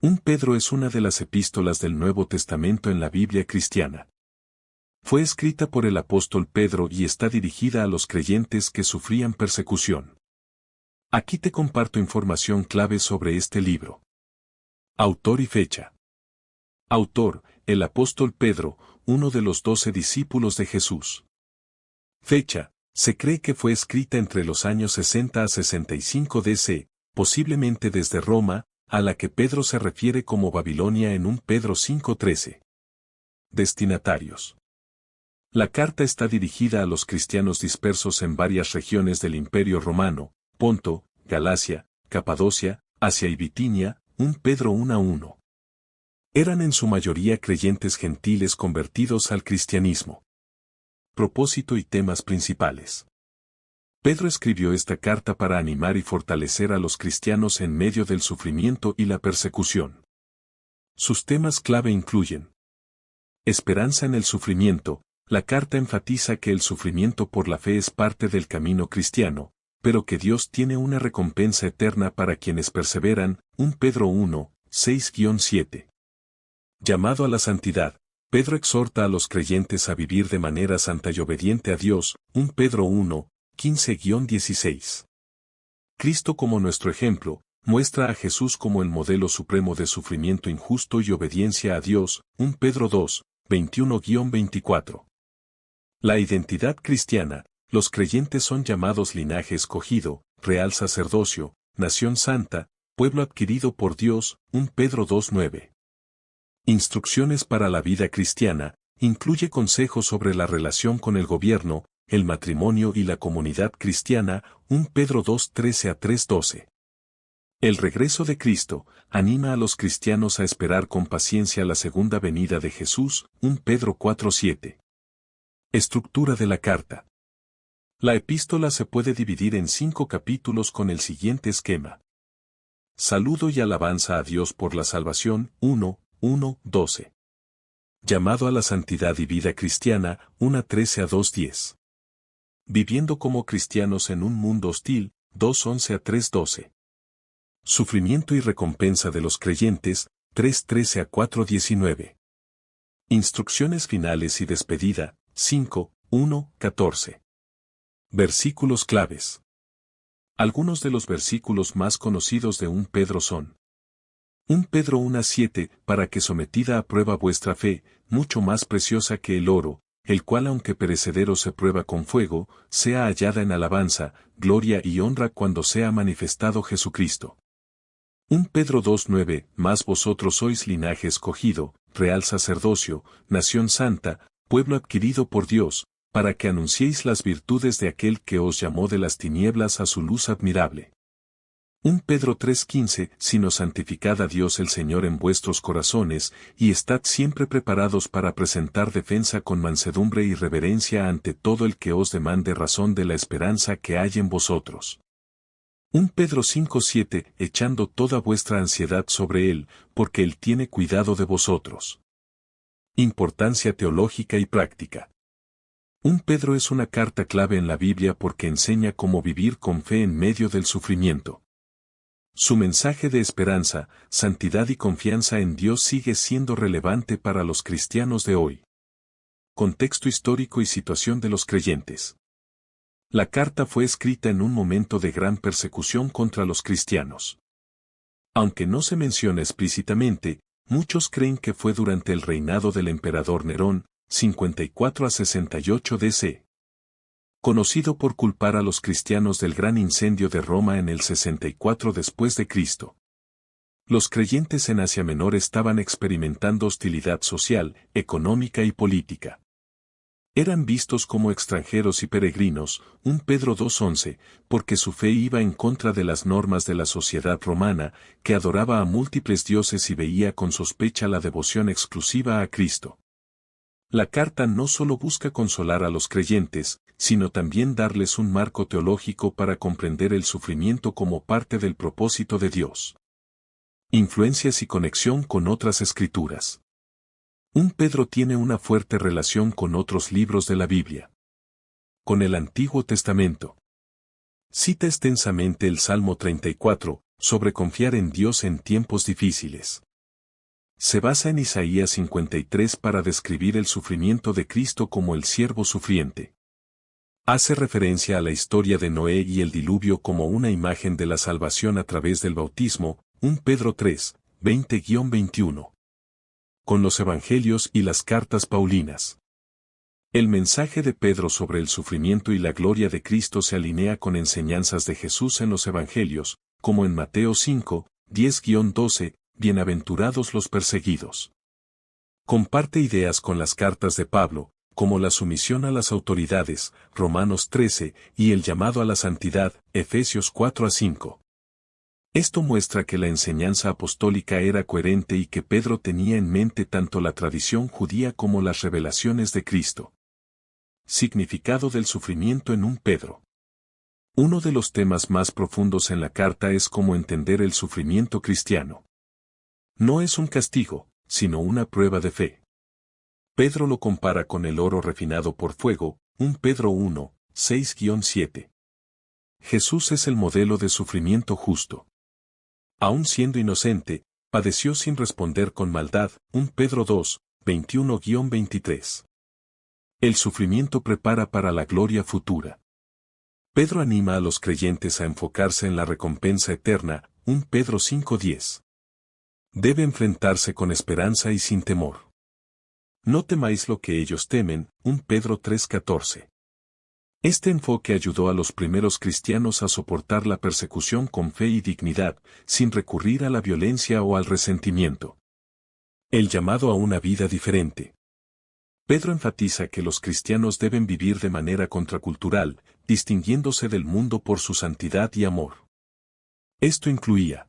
1 Pedro es una de las epístolas del Nuevo Testamento en la Biblia cristiana. Fue escrita por el apóstol Pedro y está dirigida a los creyentes que sufrían persecución. Aquí te comparto información clave sobre este libro. Autor y fecha. Autor, el apóstol Pedro, uno de los 12 discípulos de Jesús. Fecha, se cree que fue escrita entre los años 60 a 65 DC, posiblemente desde Roma, a la que Pedro se refiere como Babilonia en 1 Pedro 5:13. Destinatarios. La carta está dirigida a los cristianos dispersos en varias regiones del Imperio Romano, Ponto, Galacia, Capadocia, Asia y Bitinia, 1 Pedro 1:1. Eran en su mayoría creyentes gentiles convertidos al cristianismo. Propósito y temas principales. Pedro escribió esta carta para animar y fortalecer a los cristianos en medio del sufrimiento y la persecución. Sus temas clave incluyen: esperanza en el sufrimiento. La carta enfatiza que el sufrimiento por la fe es parte del camino cristiano, pero que Dios tiene una recompensa eterna para quienes perseveran. 1 Pedro 1, 6-7. Llamado a la santidad. Pedro exhorta a los creyentes a vivir de manera santa y obediente a Dios. 1 Pedro 1, 15-16. Cristo como nuestro ejemplo, muestra a Jesús como el modelo supremo de sufrimiento injusto y obediencia a Dios. 1 Pedro 2, 21-24. La identidad cristiana. Los creyentes son llamados linaje escogido, real sacerdocio, nación santa, pueblo adquirido por Dios. 1 Pedro 2:9. Instrucciones para la vida cristiana. Incluye consejos sobre la relación con el gobierno, el matrimonio y la comunidad cristiana. 1 Pedro 2:13-3:12. El regreso de Cristo. Anima a los cristianos a esperar con paciencia la segunda venida de Jesús. 1 Pedro 4:7. Estructura de la carta. La epístola se puede dividir en 5 capítulos con el siguiente esquema. Saludo y alabanza a Dios por la salvación. 1:1-12. Llamado a la santidad y vida cristiana. 1:13-2:10. Viviendo como cristianos en un mundo hostil. 2:11-3:12. Sufrimiento y recompensa de los creyentes. 3:13-4:19. Instrucciones finales y despedida. 5:1-14. Versículos claves. Algunos de los versículos más conocidos de 1 Pedro son: 1 Pedro 1:7, para que sometida a prueba vuestra fe, mucho más preciosa que el oro, el cual aunque perecedero se prueba con fuego, sea hallada en alabanza, gloria y honra cuando sea manifestado Jesucristo. 1 Pedro 2:9, mas vosotros sois linaje escogido, real sacerdocio, nación santa, pueblo adquirido por Dios, para que anunciéis las virtudes de aquel que os llamó de las tinieblas a su luz admirable. 1 Pedro 3:15, sino santificad a Dios el Señor en vuestros corazones, y estad siempre preparados para presentar defensa con mansedumbre y reverencia ante todo el que os demande razón de la esperanza que hay en vosotros. 1 Pedro 5:7, echando toda vuestra ansiedad sobre Él, porque Él tiene cuidado de vosotros. Importancia teológica y práctica. 1 Pedro es una carta clave en la Biblia porque enseña cómo vivir con fe en medio del sufrimiento. Su mensaje de esperanza, santidad y confianza en Dios sigue siendo relevante para los cristianos de hoy. Contexto histórico y situación de los creyentes. La carta fue escrita en un momento de gran persecución contra los cristianos. Aunque no se menciona explícitamente, muchos creen que fue durante el reinado del emperador Nerón, 54 a 68 DC. Conocido por culpar a los cristianos del gran incendio de Roma en el 64 después de Cristo. Los creyentes en Asia Menor estaban experimentando hostilidad social, económica y política. Eran vistos como extranjeros y peregrinos. 1 Pedro 2:11, porque su fe iba en contra de las normas de la sociedad romana, que adoraba a múltiples dioses y veía con sospecha la devoción exclusiva a Cristo. La carta no solo busca consolar a los creyentes, sino también darles un marco teológico para comprender el sufrimiento como parte del propósito de Dios. Influencias y conexión con otras escrituras. 1 Pedro tiene una fuerte relación con otros libros de la Biblia. Con el Antiguo Testamento. Cita extensamente el Salmo 34, sobre confiar en Dios en tiempos difíciles. Se basa en Isaías 53 para describir el sufrimiento de Cristo como el siervo sufriente. Hace referencia a la historia de Noé y el diluvio como una imagen de la salvación a través del bautismo, 1 Pedro 3, 20-21. Con los evangelios y las cartas paulinas. El mensaje de Pedro sobre el sufrimiento y la gloria de Cristo se alinea con enseñanzas de Jesús en los evangelios, como en Mateo 5, 10-12, bienaventurados los perseguidos. Comparte ideas con las cartas de Pablo, como la sumisión a las autoridades, Romanos 13, y el llamado a la santidad, Efesios 4-5. Esto muestra que la enseñanza apostólica era coherente y que Pedro tenía en mente tanto la tradición judía como las revelaciones de Cristo. Significado del sufrimiento en 1 Pedro. Uno de los temas más profundos en la carta es cómo entender el sufrimiento cristiano. No es un castigo, sino una prueba de fe. Pedro lo compara con el oro refinado por fuego, 1 Pedro 1, 6-7. Jesús es el modelo de sufrimiento justo. Aun siendo inocente, padeció sin responder con maldad, 1 Pedro 2, 21-23. El sufrimiento prepara para la gloria futura. Pedro anima a los creyentes a enfocarse en la recompensa eterna, 1 Pedro 5:10. Debe enfrentarse con esperanza y sin temor. No temáis lo que ellos temen, 1 Pedro 3:14. Este enfoque ayudó a los primeros cristianos a soportar la persecución con fe y dignidad, sin recurrir a la violencia o al resentimiento. El llamado a una vida diferente. Pedro enfatiza que los cristianos deben vivir de manera contracultural, distinguiéndose del mundo por su santidad y amor. Esto incluía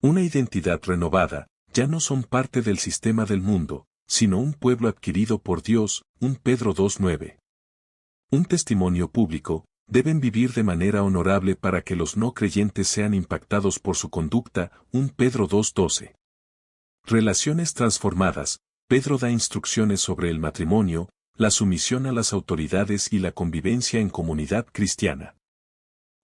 una identidad renovada, ya no son parte del sistema del mundo, sino un pueblo adquirido por Dios, 1 Pedro 2:9. Un testimonio público, deben vivir de manera honorable para que los no creyentes sean impactados por su conducta, 1 Pedro 2:12. Relaciones transformadas. Pedro da instrucciones sobre el matrimonio, la sumisión a las autoridades y la convivencia en comunidad cristiana.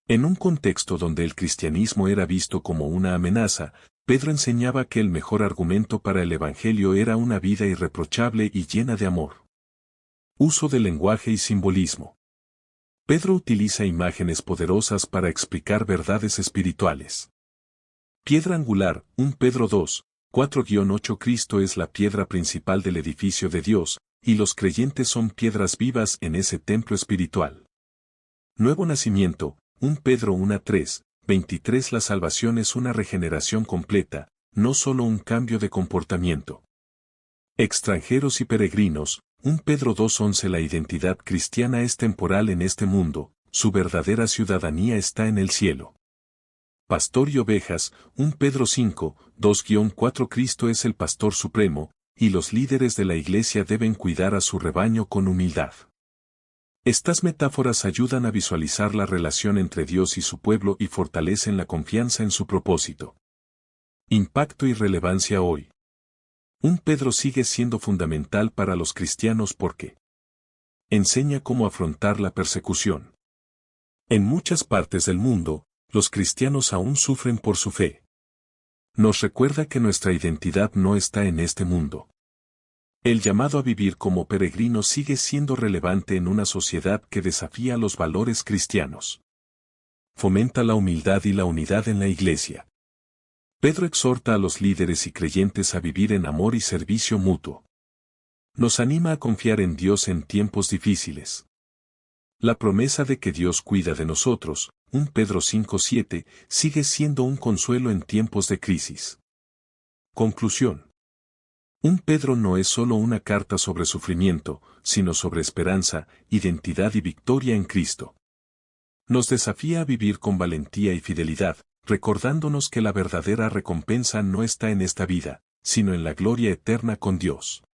En un contexto donde el cristianismo era visto como una amenaza, Pedro enseñaba que el mejor argumento para el Evangelio era una vida irreprochable y llena de amor. Uso del lenguaje y simbolismo. Pedro utiliza imágenes poderosas para explicar verdades espirituales. Piedra angular, 1 Pedro 2, 4-8. Cristo es la piedra principal del edificio de Dios, y los creyentes son piedras vivas en ese templo espiritual. Nuevo nacimiento, 1 Pedro 1:3, 23. La salvación es una regeneración completa, no solo un cambio de comportamiento. Extranjeros y peregrinos, 1 Pedro 2:11. La identidad cristiana es temporal en este mundo, su verdadera ciudadanía está en el cielo. Pastor y ovejas, 1 Pedro 5, 2-4. Cristo es el pastor supremo, y los líderes de la iglesia deben cuidar a su rebaño con humildad. Estas metáforas ayudan a visualizar la relación entre Dios y su pueblo y fortalecen la confianza en su propósito. Impacto y relevancia hoy. 1 Pedro sigue siendo fundamental para los cristianos porque enseña cómo afrontar la persecución. En muchas partes del mundo, los cristianos aún sufren por su fe. Nos recuerda que nuestra identidad no está en este mundo. El llamado a vivir como peregrinos sigue siendo relevante en una sociedad que desafía los valores cristianos. Fomenta la humildad y la unidad en la iglesia. Pedro exhorta a los líderes y creyentes a vivir en amor y servicio mutuo. Nos anima a confiar en Dios en tiempos difíciles. La promesa de que Dios cuida de nosotros, 1 Pedro 5:7, sigue siendo un consuelo en tiempos de crisis. Conclusión. 1 Pedro no es solo una carta sobre sufrimiento, sino sobre esperanza, identidad y victoria en Cristo. Nos desafía a vivir con valentía y fidelidad, recordándonos que la verdadera recompensa no está en esta vida, sino en la gloria eterna con Dios.